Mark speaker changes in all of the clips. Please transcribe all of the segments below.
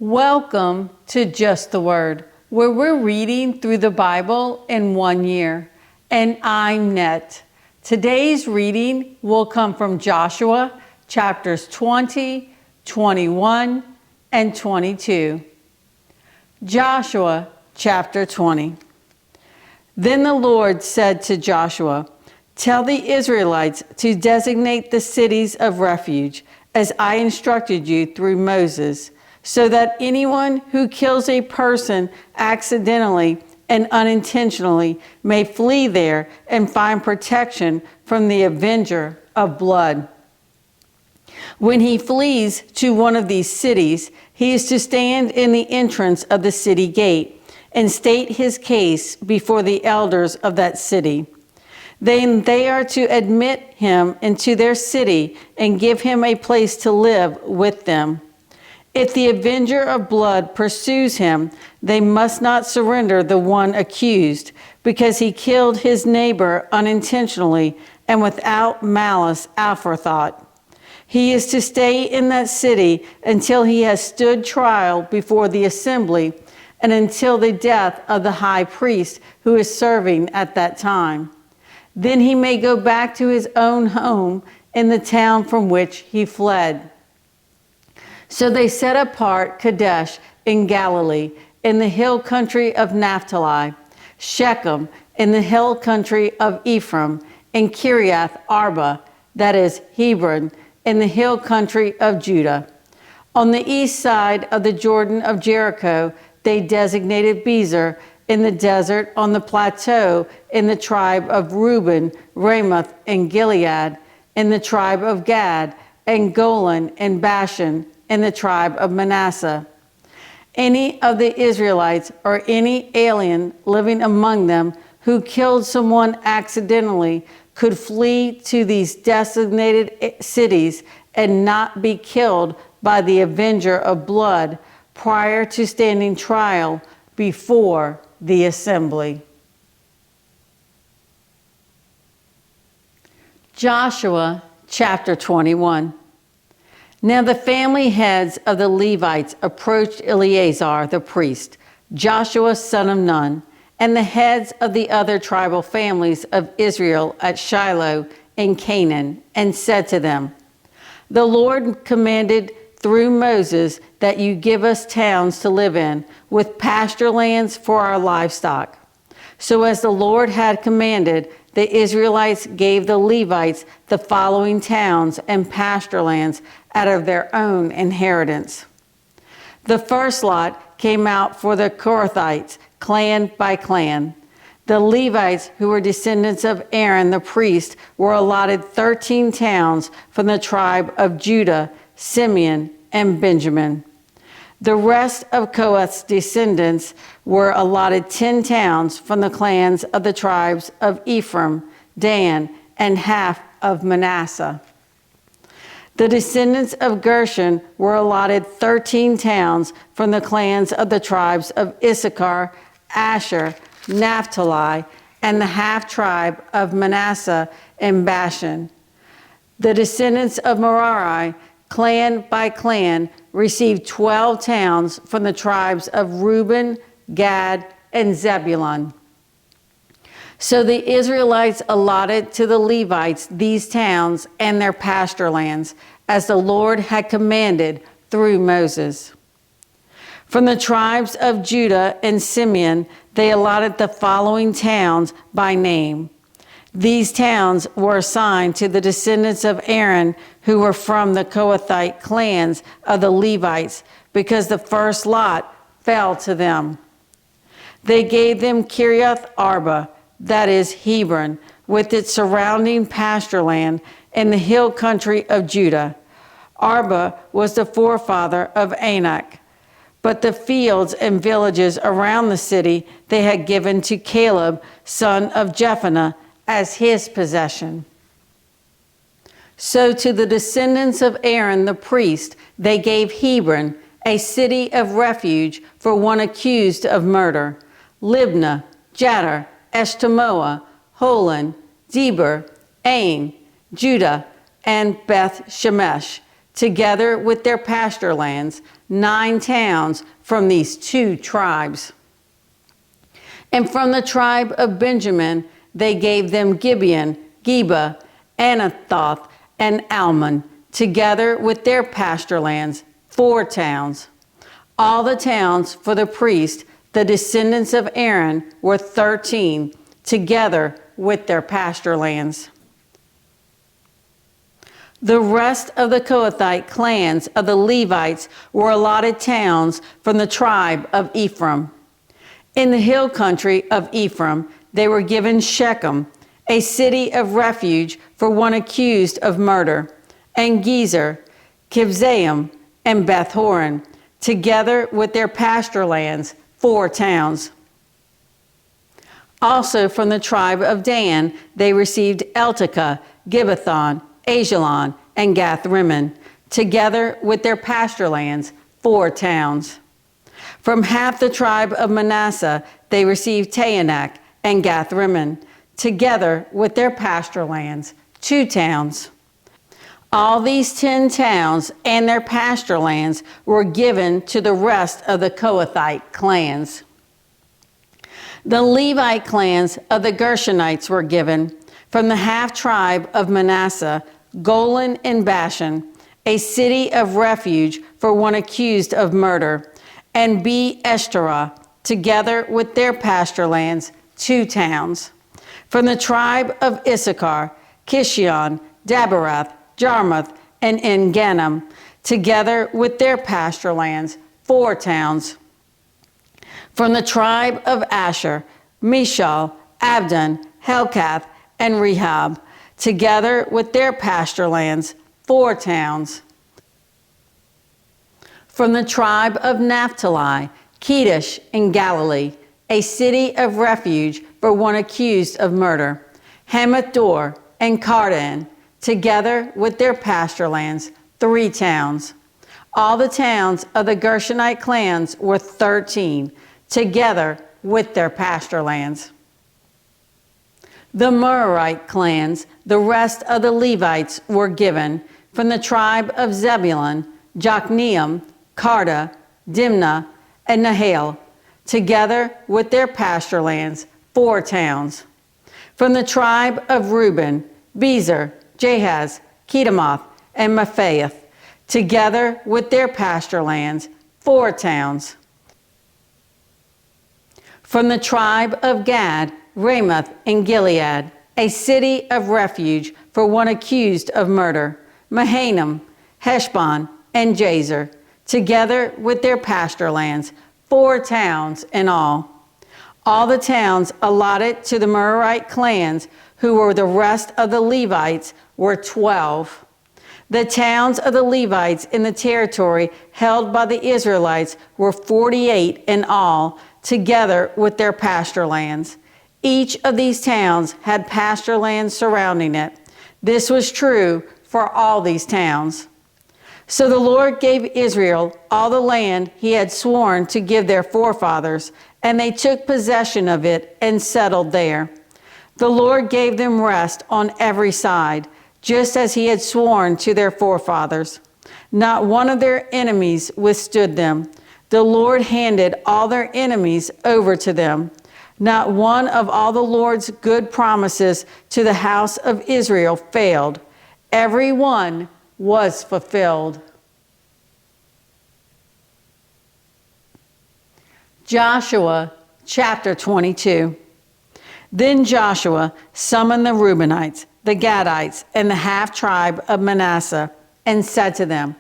Speaker 1: Welcome to Just the Word, where we're reading through the Bible in 1 year. And I'm Net. Today's reading will come from Joshua chapters 20, 21, and 22. Joshua chapter 20. Then the Lord said to Joshua, "Tell the Israelites to designate the cities of refuge, as I instructed you through Moses, so that anyone who kills a person accidentally and unintentionally may flee there and find protection from the avenger of blood. When he flees to one of these cities, he is to stand in the entrance of the city gate and state his case before the elders of that city. Then they are to admit him into their city and give him a place to live with them. If the avenger of blood pursues him, they must not surrender the one accused, because he killed his neighbor unintentionally and without malice aforethought. He is to stay in that city until he has stood trial before the assembly and until the death of the high priest who is serving at that time. Then he may go back to his own home in the town from which he fled." So they set apart Kadesh in Galilee, in the hill country of Naphtali, Shechem in the hill country of Ephraim, and Kiriath Arba, that is Hebron, in the hill country of Judah. On the east side of the Jordan of Jericho, they designated Bezer in the desert on the plateau in the tribe of Reuben, Ramoth and Gilead, in the tribe of Gad, and Golan and Bashan, in the tribe of Manasseh. Any of the Israelites or any alien living among them who killed someone accidentally could flee to these designated cities and not be killed by the avenger of blood prior to standing trial before the assembly. Joshua chapter 21. Now the family heads of the Levites approached Eleazar the priest, Joshua son of Nun, and the heads of the other tribal families of Israel at Shiloh in Canaan, and said to them, "The Lord commanded through Moses that you give us towns to live in, with pasture lands for our livestock." So as the Lord had commanded, the Israelites gave the Levites the following towns and pasture lands out of their own inheritance. The first lot came out for the Kohathites, clan by clan. The Levites, who were descendants of Aaron the priest, were allotted 13 towns from the tribe of Judah, Simeon, and Benjamin. The rest of Kohath's descendants were allotted 10 towns from the clans of the tribes of Ephraim, Dan, and half of Manasseh. The descendants of Gershon were allotted 13 towns from the clans of the tribes of Issachar, Asher, Naphtali, and the half-tribe of Manasseh and Bashan. The descendants of Merari, clan by clan, received 12 towns from the tribes of Reuben, Gad, and Zebulun. So the Israelites allotted to the Levites these towns and their pasture lands, as the Lord had commanded through Moses. From the tribes of Judah and Simeon, they allotted the following towns by name. These towns were assigned to the descendants of Aaron, who were from the Kohathite clans of the Levites, because the first lot fell to them. They gave them Kiriath Arba, that is Hebron, with its surrounding pasture land in the hill country of Judah. Arba was the forefather of Anak, but the fields and villages around the city they had given to Caleb, son of Jephunneh, as his possession. So to the descendants of Aaron the priest, they gave Hebron, a city of refuge for one accused of murder, Libnah, Jattir, Eshtemoa, Holon, Debir, Ain, Judah, and Beth Shemesh, together with their pasture lands, 9 towns from these 2 tribes. And from the tribe of Benjamin, they gave them Gibeon, Geba, Anathoth, and Almon, together with their pasture lands, 4 towns. All the towns for the priests, the descendants of Aaron, were 13, together with their pasture lands. The rest of the Kohathite clans of the Levites were allotted towns from the tribe of Ephraim. In the hill country of Ephraim, they were given Shechem, a city of refuge for one accused of murder, and Gezer, Kibzaim, and Beth-horon, together with their pasture lands, 4 towns. Also from the tribe of Dan, they received Eltekeh, Gibbethon, Ajalon, and Gath-rimmon, together with their pasture lands, 4 towns. From half the tribe of Manasseh, they received Taanach and Gath-rimmon, together with their pasture lands, 2 towns. All these 10 towns and their pasture lands were given to the rest of the Kohathite clans. The Levite clans of the Gershonites were given from the half tribe of Manasseh, Golan and Bashan, a city of refuge for one accused of murder, and Be-eshterah, together with their pasture lands, 2 towns. From the tribe of Issachar, Kishion, Daberath, Jarmuth, and En-gannim, together with their pasture lands, 4 towns. From the tribe of Asher, Mishal, Abdon, Helkath, and Rehob, together with their pasture lands, 4 towns. From the tribe of Naphtali, Kedesh in Galilee, a city of refuge for one accused of murder, Hamath-dor and Cardan, together with their pasture lands, 3 towns. All the towns of the Gershonite clans were 13, together with their pasture lands. The Merarite clans, the rest of the Levites, were given from the tribe of Zebulun, Jokneam, Karta, Dimnah, and Nahal, together with their pasture lands, 4 towns. From the tribe of Reuben, Bezer, Jahaz, Kedemoth, and Mephaath, together with their pasture lands, 4 towns. From the tribe of Gad, Ramoth in Gilead, a city of refuge for one accused of murder, Mahanaim, Heshbon, and Jazer, together with their pasture lands, 4 towns in all. All the towns allotted to the Merarite clans, who were the rest of the Levites, were 12. The towns of the Levites in the territory held by the Israelites were 48 in all, together with their pasture lands. Each of these towns had pasture lands surrounding it. This was true for all these towns. So the Lord gave Israel all the land he had sworn to give their forefathers, and they took possession of it and settled there. The Lord gave them rest on every side, just as he had sworn to their forefathers. Not one of their enemies withstood them. The Lord handed all their enemies over to them. Not one of all the Lord's good promises to the house of Israel failed. Every one was fulfilled. Joshua chapter 22. Then Joshua summoned the Reubenites, the Gadites, and the half-tribe of Manasseh, and said to them,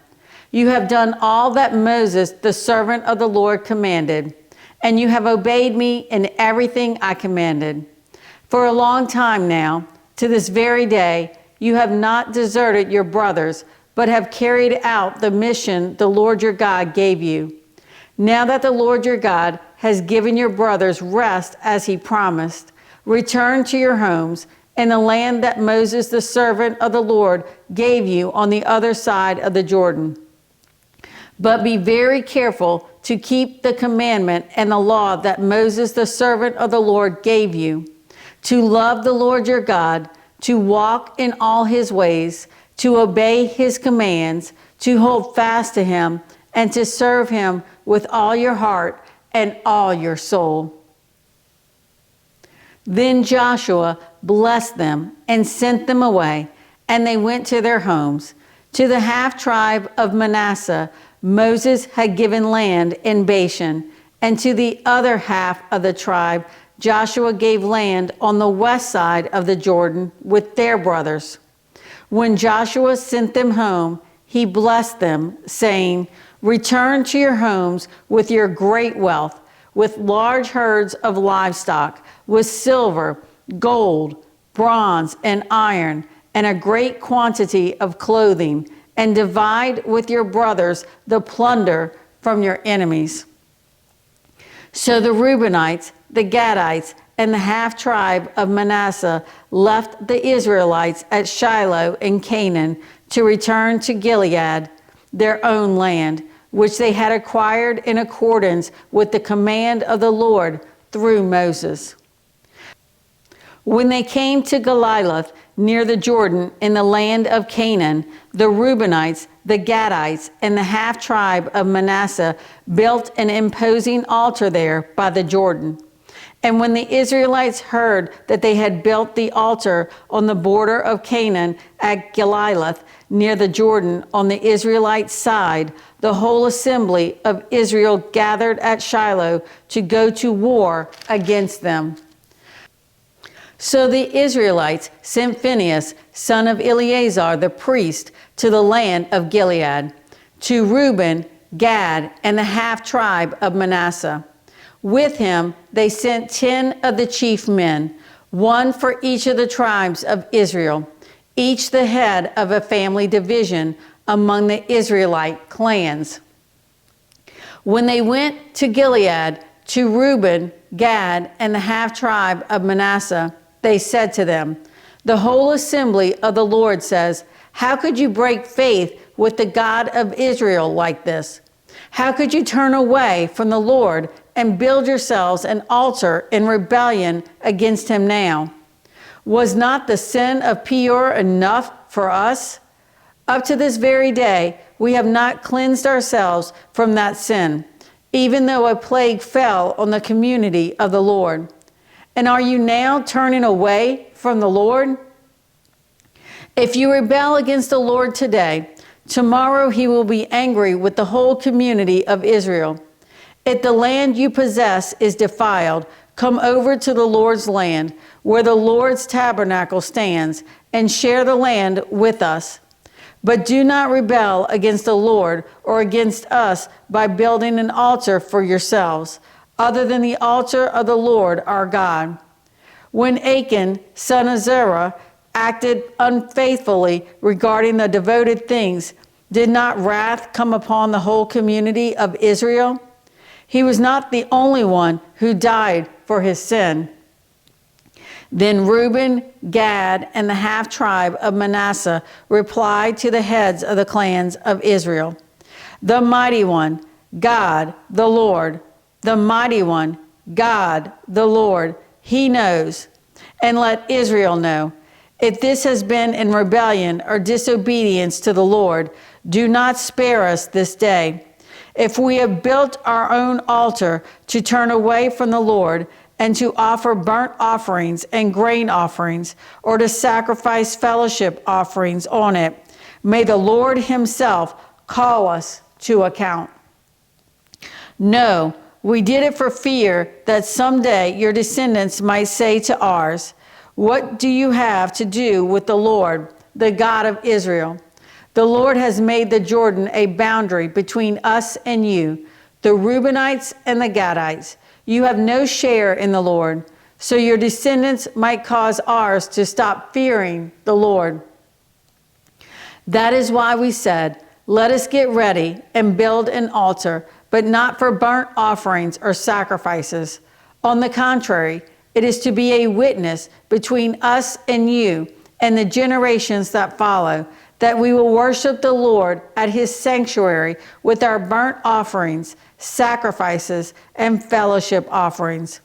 Speaker 1: "You have done all that Moses, the servant of the Lord, commanded, and you have obeyed me in everything I commanded. For a long time now, to this very day, you have not deserted your brothers, but have carried out the mission the Lord your God gave you. Now that the Lord your God has given your brothers rest as he promised, return to your homes in the land that Moses, the servant of the Lord, gave you on the other side of the Jordan. But be very careful to keep the commandment and the law that Moses, the servant of the Lord, gave you, to love the Lord your God, to walk in all his ways, to obey his commands, to hold fast to him, and to serve him with all your heart and all your soul. Then Joshua blessed them and sent them away, and they went to their homes. To the half-tribe of Manasseh, Moses had given land in Bashan, and to the other half of the tribe, Joshua gave land on the west side of the Jordan with their brothers. When Joshua sent them home, he blessed them, saying, "Return to your homes with your great wealth, with large herds of livestock, with silver, gold, bronze, and iron, and a great quantity of clothing, and divide with your brothers the plunder from your enemies." So the Reubenites, the Gadites, and the half-tribe of Manasseh left the Israelites at Shiloh in Canaan to return to Gilead, their own land, which they had acquired in accordance with the command of the Lord through Moses. When they came to Geliloth, near the Jordan in the land of Canaan, the Reubenites, the Gadites, and the half-tribe of Manasseh built an imposing altar there by the Jordan. And when the Israelites heard that they had built the altar on the border of Canaan at Geliloth, near the Jordan on the Israelite side, the whole assembly of Israel gathered at Shiloh to go to war against them. So the Israelites sent Phinehas, son of Eleazar the priest, to the land of Gilead, to Reuben, Gad, and the half-tribe of Manasseh. With him they sent 10 of the chief men, one for each of the tribes of Israel, each the head of a family division among the Israelite clans. When they went to Gilead, to Reuben, Gad, and the half-tribe of Manasseh, they said to them, "The whole assembly of the Lord says, how could you break faith with the God of Israel like this? How could you turn away from the Lord and build yourselves an altar in rebellion against him now? Was not the sin of Peor enough for us? Up to this very day, we have not cleansed ourselves from that sin, even though a plague fell on the community of the Lord. And are you now turning away from the Lord? If you rebel against the Lord today, tomorrow he will be angry with the whole community of Israel. If the land you possess is defiled, come over to the Lord's land, where the Lord's tabernacle stands, and share the land with us. But do not rebel against the Lord or against us by building an altar for yourselves, other than the altar of the Lord our God." When Achan, son of Zerah, acted unfaithfully regarding the devoted things, did not wrath come upon the whole community of Israel? He was not the only one who died for his sin. Then Reuben, Gad, and the half-tribe of Manasseh replied to the heads of the clans of Israel, "The mighty one, God, the Lord, the mighty one, God, the Lord, he knows. And let Israel know, if this has been in rebellion or disobedience to the Lord, do not spare us this day. If we have built our own altar to turn away from the Lord and to offer burnt offerings and grain offerings, or to sacrifice fellowship offerings on it, may the Lord himself call us to account. No, we did it for fear that someday your descendants might say to ours, 'What do you have to do with the Lord, the God of Israel? The Lord has made the Jordan a boundary between us and you, the Reubenites and the Gadites. You have no share in the Lord, so your descendants might cause ours to stop fearing the Lord.' That is why we said, 'Let us get ready and build an altar, but not for burnt offerings or sacrifices. On the contrary, it is to be a witness between us and you and the generations that follow, that we will worship the Lord at his sanctuary with our burnt offerings, sacrifices, and fellowship offerings.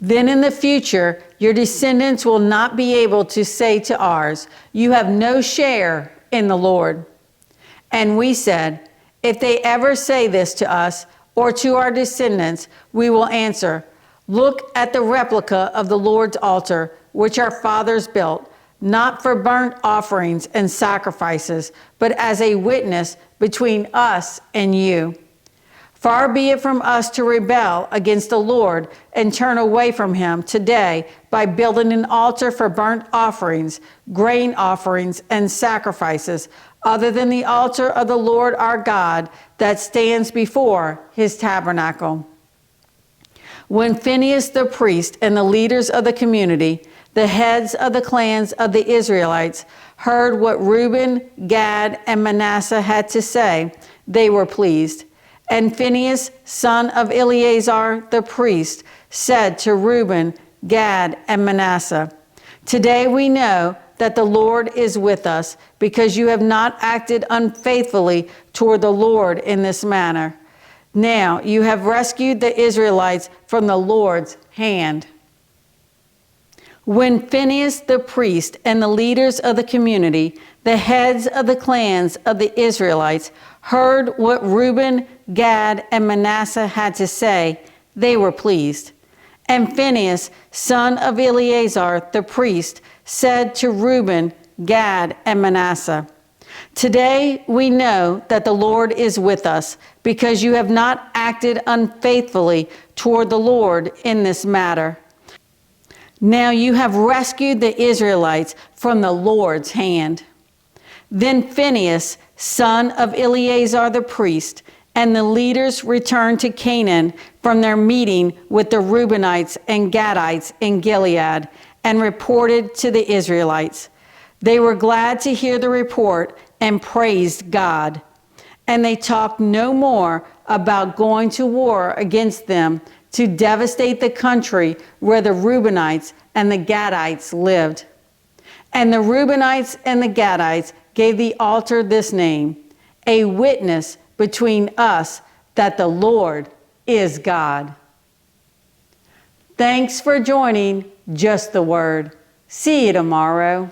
Speaker 1: Then in the future, your descendants will not be able to say to ours, 'You have no share in the Lord. And we said, if they ever say this to us or to our descendants, we will answer, look at the replica of the Lord's altar, which our fathers built, not for burnt offerings and sacrifices, but as a witness between us and you. Far be it from us to rebel against the Lord and turn away from him today by building an altar for burnt offerings, grain offerings, and sacrifices, other than the altar of the Lord our God that stands before his tabernacle. When Phinehas the priest and the leaders of the community, the heads of the clans of the Israelites, heard what Reuben, Gad, and Manasseh had to say, they were pleased. And Phinehas, son of Eleazar the priest, said to Reuben, Gad, and Manasseh, today we know that the Lord is with us, because you have not acted unfaithfully toward the Lord in this manner. Now you have rescued the Israelites from the Lord's hand. When Phinehas the priest and the leaders of the community, the heads of the clans of the Israelites, heard what Reuben, Gad, and Manasseh had to say, they were pleased. And Phinehas, son of Eleazar the priest, said to Reuben, Gad, and Manasseh, today we know that the Lord is with us, because you have not acted unfaithfully toward the Lord in this matter. Now you have rescued the Israelites from the Lord's hand. Then Phinehas, son of Eleazar the priest, and the leaders returned to Canaan from their meeting with the Reubenites and Gadites in Gilead, and reported to the Israelites. They were glad to hear the report and praised God. And they talked no more about going to war against them to devastate the country where the Reubenites and the Gadites lived. And the Reubenites and the Gadites gave the altar this name, a witness between us that the Lord is God. Thanks for joining Just the Word. See you tomorrow.